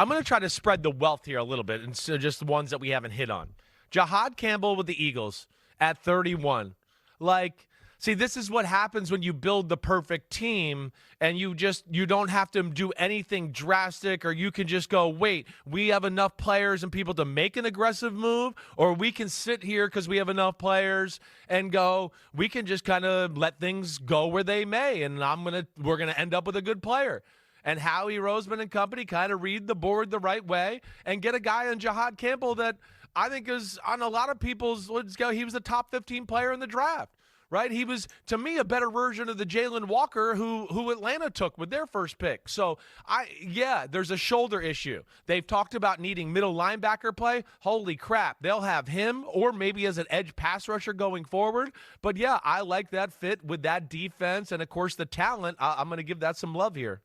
I'm going to try to spread the wealth here a little bit, and so just the ones that we haven't hit on. Jiaad Campbell with the Eagles at 31. Like, see, this is what happens when you build the perfect team and you don't have to do anything drastic, or you can just go, wait, we have enough players and people to make an aggressive move, or we can sit here because we have enough players and go, we can just kind of let things go where they may, and we're going to end up with a good player. And Howie Roseman and company kind of read the board the right way and get a guy in Jiaad Campbell that I think is on a lot of people's, he was the top 15 player in the draft, right? He was, to me, a better version of the Jalen Walker who Atlanta took with their first pick. So, there's a shoulder issue. They've talked about needing middle linebacker play. Holy crap. They'll have him or maybe as an edge pass rusher going forward. But, yeah, I like that fit with that defense and, of course, the talent. I'm going to give that some love here.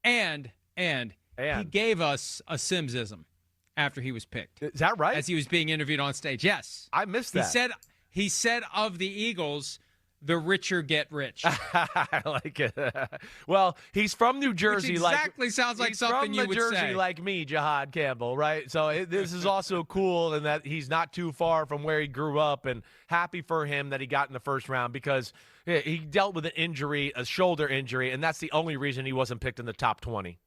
And he gave us a Simsism after he was picked. Is that right? As he was being interviewed on stage. Yes. I missed that. He said of the Eagles, the richer get rich. I like it. Well, he's from New Jersey. Which exactly sounds like something you would say. He's from New Jersey like me, Jiaad Campbell, right? So this is also cool in that he's not too far from where he grew up, and happy for him that he got in the first round because he dealt with an injury, a shoulder injury, and that's the only reason he wasn't picked in the top 20.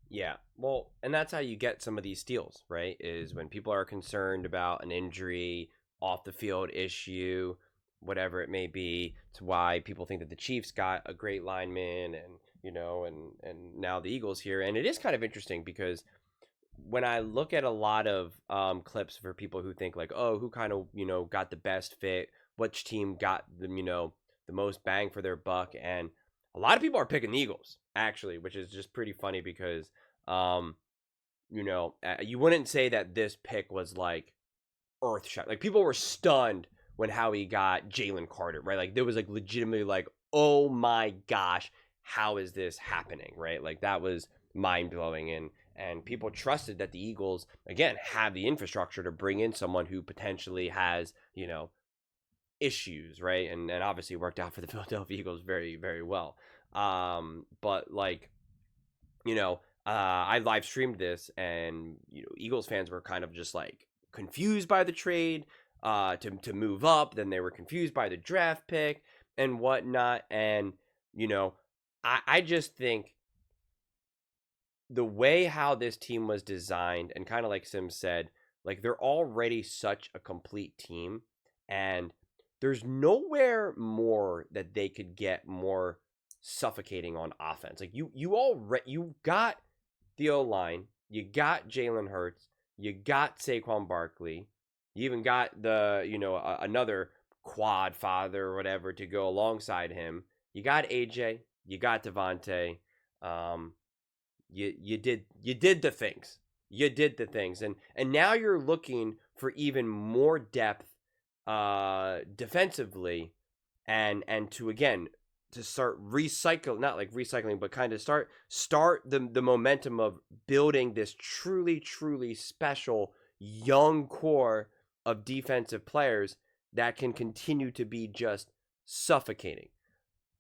Yeah, well, and that's how you get some of these steals, right? Is when people are concerned about an injury, off the field issue, whatever it may be. It's why people think that the Chiefs got a great lineman, and now the Eagles here. And it is kind of interesting because when I look at a lot of clips for people who think like, oh, who kind of got the best fit, which team got the most bang for their buck, and a lot of people are picking the Eagles actually, which is just pretty funny because you wouldn't say that this pick was like earth-shattering. Like, people were stunned when Howie got Jalen Carter, right? Like, there was like legitimately like, oh my gosh, how is this happening, right? Like, that was mind-blowing, and people trusted that the Eagles, again, have the infrastructure to bring in someone who potentially has, issues, right? And obviously worked out for the Philadelphia Eagles very, very well. But like, I live streamed this, and Eagles fans were kind of just like confused by the trade to move up. Then they were confused by the draft pick and whatnot. And I just think the way how this team was designed, and kind of like Sim said, like, they're already such a complete team, and there's nowhere more that they could get more suffocating on offense. Like, you got the O-line, you got Jalen Hurts, you got Saquon Barkley, you even got the another quad father or whatever to go alongside him. You got AJ, you got Devontae. You did the things. You did the things, and now you're looking for even more depth defensively, and to start not like recycling, but kind of start the momentum of building this truly, truly special young core of defensive players that can continue to be just suffocating.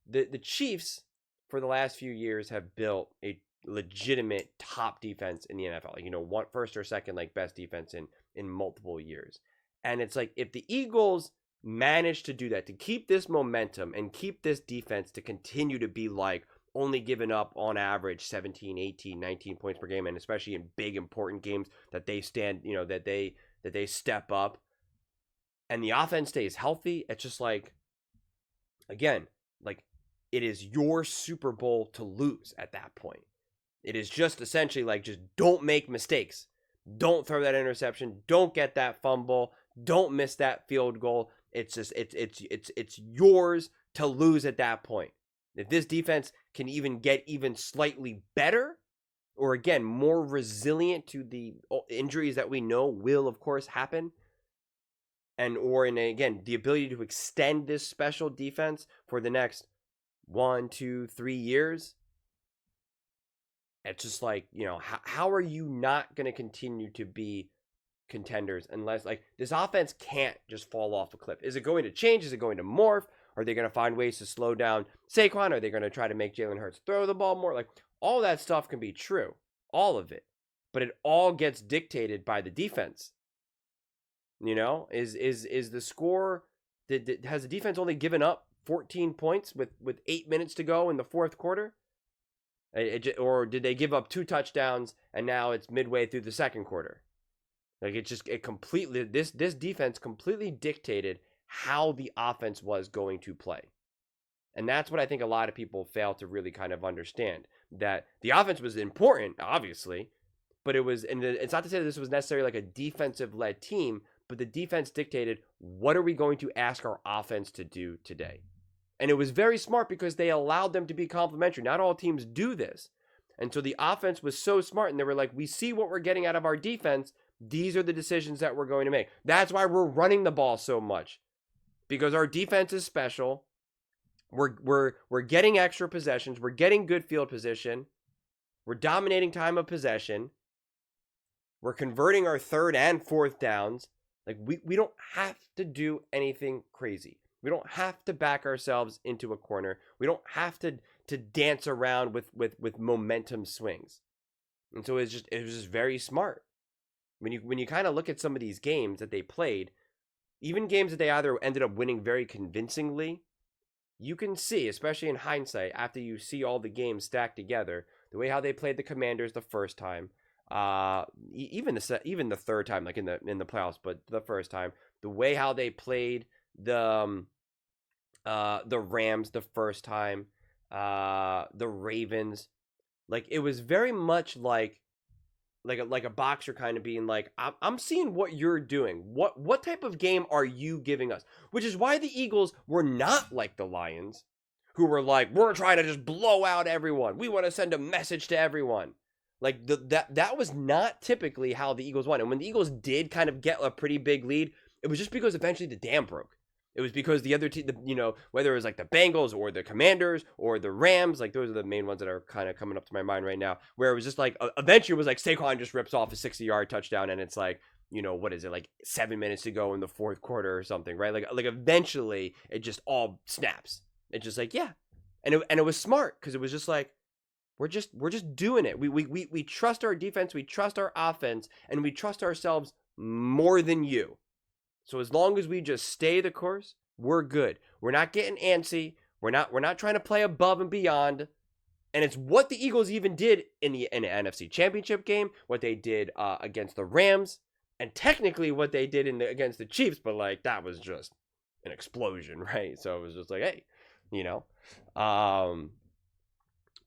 The Chiefs for the last few years have built a legitimate top defense in the NFL. Like, one first or second like best defense in multiple years. And it's like, if the Eagles manage to do that, to keep this momentum and keep this defense to continue to be like only giving up on average 17, 18, 19 points per game, and especially in big important games that they stand, that they step up, and the offense stays healthy, it's just like, again, like, it is your Super Bowl to lose at that point. It is just essentially like, just don't make mistakes. Don't throw that interception. Don't get that fumble. Don't miss that field goal. It's just it's yours to lose at that point. If this defense can even get even slightly better, or again more resilient to the injuries that we know will of course happen, again the ability to extend this special defense for the next 1, 2, 3 years, it's just like, how are you not going to continue to be contenders unless, like, this offense can't just fall off a cliff? Is it going to change? Is it going to morph? Are they going to find ways to slow down Saquon? Are they going to try to make Jalen Hurts throw the ball more? Like, all that stuff can be true. all of it. But it all gets dictated by the defense. You know, is the score, has the defense only given up 14 points with 8 minutes to go in the fourth quarter? Or did they give up 2 touchdowns and now it's midway through the second quarter? Like it completely, this defense completely dictated how the offense was going to play. And that's what I think a lot of people fail to really kind of understand, that the offense was important, obviously, but it was, and it's not to say that this was necessarily like a defensive led team, but the defense dictated, what are we going to ask our offense to do today? And it was very smart because they allowed them to be complementary. Not all teams do this. And so the offense was so smart, and they were like, we see what we're getting out of our defense. These are the decisions that we're going to make. That's why we're running the ball so much, because our defense is special. We're getting extra possessions. We're getting good field position. We're dominating time of possession. We're converting our third and fourth downs. Like we don't have to do anything crazy. We don't have to back ourselves into a corner. We don't have to dance around with momentum swings. And so it was just very smart. When you kind of look at some of these games that they played, even games that they either ended up winning very convincingly, you can see, especially in hindsight, after you see all the games stacked together, the way how they played the Commanders the first time, even the third time, like in the playoffs, but the first time, the way how they played the Rams the first time, the Ravens, like it was very much like a boxer kind of being like, I'm seeing what you're doing. What type of game are you giving us? Which is why the Eagles were not like the Lions, who were like, we're trying to just blow out everyone. We want to send a message to everyone. Like that was not typically how the Eagles won. And when the Eagles did kind of get a pretty big lead, it was just because eventually the dam broke. It was because the other team, whether it was like the Bengals or the Commanders or the Rams, like those are the main ones that are kind of coming up to my mind right now, where it was just like, eventually it was like Saquon just rips off a 60-yard touchdown and it's like, what is it, like 7 minutes to go in the fourth quarter or something, right? Like eventually it just all snaps. It's just like, yeah. And it was smart because it was just like, we're just doing it. We trust our defense, we trust our offense, and we trust ourselves more than you. So as long as we just stay the course, we're good. We're not getting antsy. We're not trying to play above and beyond. And it's what the Eagles even did in the NFC Championship game, what they did against the Rams, and technically what they did against the Chiefs. But like that was just an explosion, right? So it was just like, hey,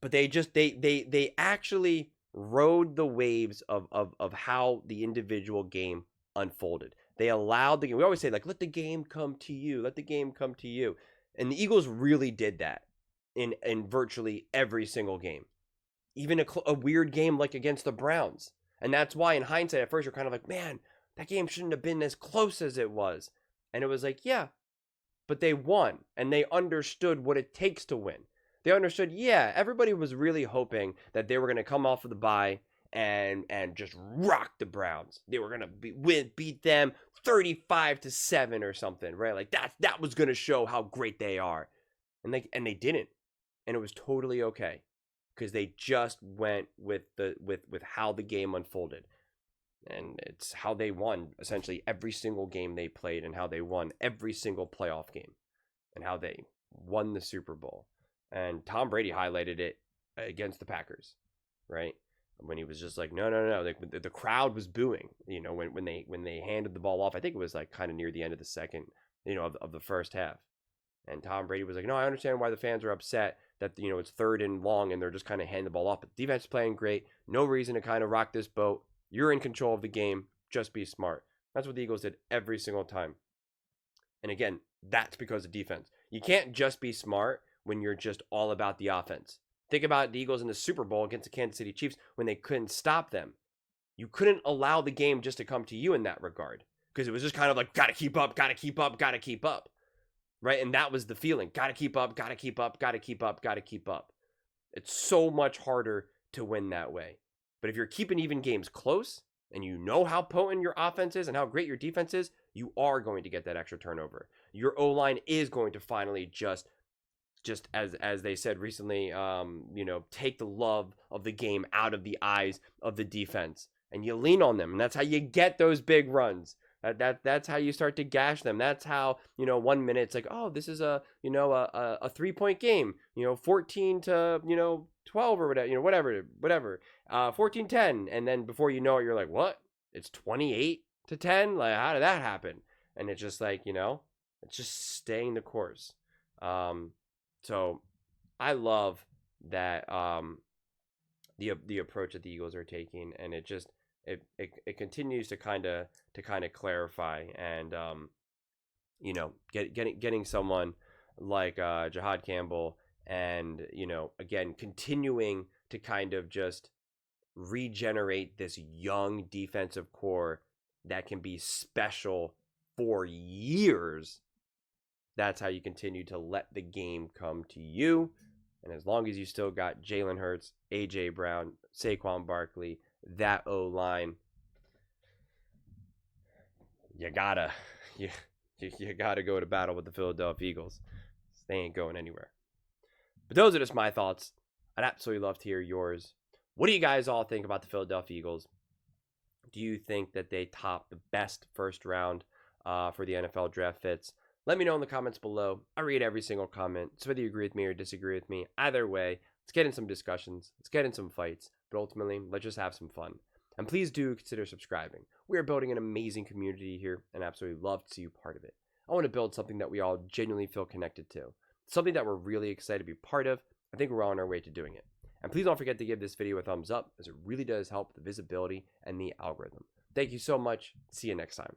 but they actually rode the waves of how the individual game unfolded. They allowed the game. We always say, like, let the game come to you. Let the game come to you. And the Eagles really did that in virtually every single game. Even a weird game like against the Browns. And that's why, in hindsight, at first, you're kind of like, man, that game shouldn't have been as close as it was. And it was like, yeah, but they won. And they understood what it takes to win. They understood, yeah, everybody was really hoping that they were going to come off of the bye and just rock the Browns. They were gonna beat them 35-7 or something, right? Like that was gonna show how great they are, and they didn't, and it was totally okay because they just went with how the game unfolded, and it's how they won essentially every single game they played, and how they won every single playoff game, and how they won the Super Bowl. And Tom Brady highlighted it against the Packers, right? When he was just like, no. Like the crowd was booing, when they handed the ball off. I think it was like kind of near the end of the second, of the first half. And Tom Brady was like, no, I understand why the fans are upset that, it's third and long and they're just kind of handing the ball off. But the defense is playing great. No reason to kind of rock this boat. You're in control of the game. Just be smart. That's what the Eagles did every single time. And again, that's because of defense. You can't just be smart when you're just all about the offense. Think about the Eagles in the Super Bowl against the Kansas City Chiefs when they couldn't stop them. You couldn't allow the game just to come to you in that regard because it was just kind of like, gotta keep up, right? And that was the feeling. Gotta keep up. It's so much harder to win that way. But if you're keeping even games close and you know how potent your offense is and how great your defense is, you are going to get that extra turnover. Your O-line is going to finally just just as they said recently, take the love of the game out of the eyes of the defense, and you lean on them, and that's how you get those big runs. That's how you start to gash them. That's how, 1 minute it's like, oh, this is a 3-point game, 14 to 12 or whatever, 14-10, and then before you know it, you're like, what? It's 28-10. Like, how did that happen? And it's just like, it's just staying the course. So I love that the approach that the Eagles are taking, and it just it continues to kind of clarify, and getting someone like Jiaad Campbell, and again continuing to kind of just regenerate this young defensive core that can be special for years. That's how you continue to let the game come to you. And as long as you still got Jalen Hurts, A.J. Brown, Saquon Barkley, that O-line, you gotta go to battle with the Philadelphia Eagles. They ain't going anywhere. But those are just my thoughts. I'd absolutely love to hear yours. What do you guys all think about the Philadelphia Eagles? Do you think that they top the best first round for the NFL draft fits? Let me know in the comments below. I read every single comment. So whether you agree with me or disagree with me, either way, let's get in some discussions. Let's get in some fights. But ultimately, let's just have some fun. And please do consider subscribing. We are building an amazing community here, and absolutely love to see you part of it. I want to build something that we all genuinely feel connected to. Something that we're really excited to be part of. I think we're on our way to doing it. And please don't forget to give this video a thumbs up, as it really does help the visibility and the algorithm. Thank you so much. See you next time.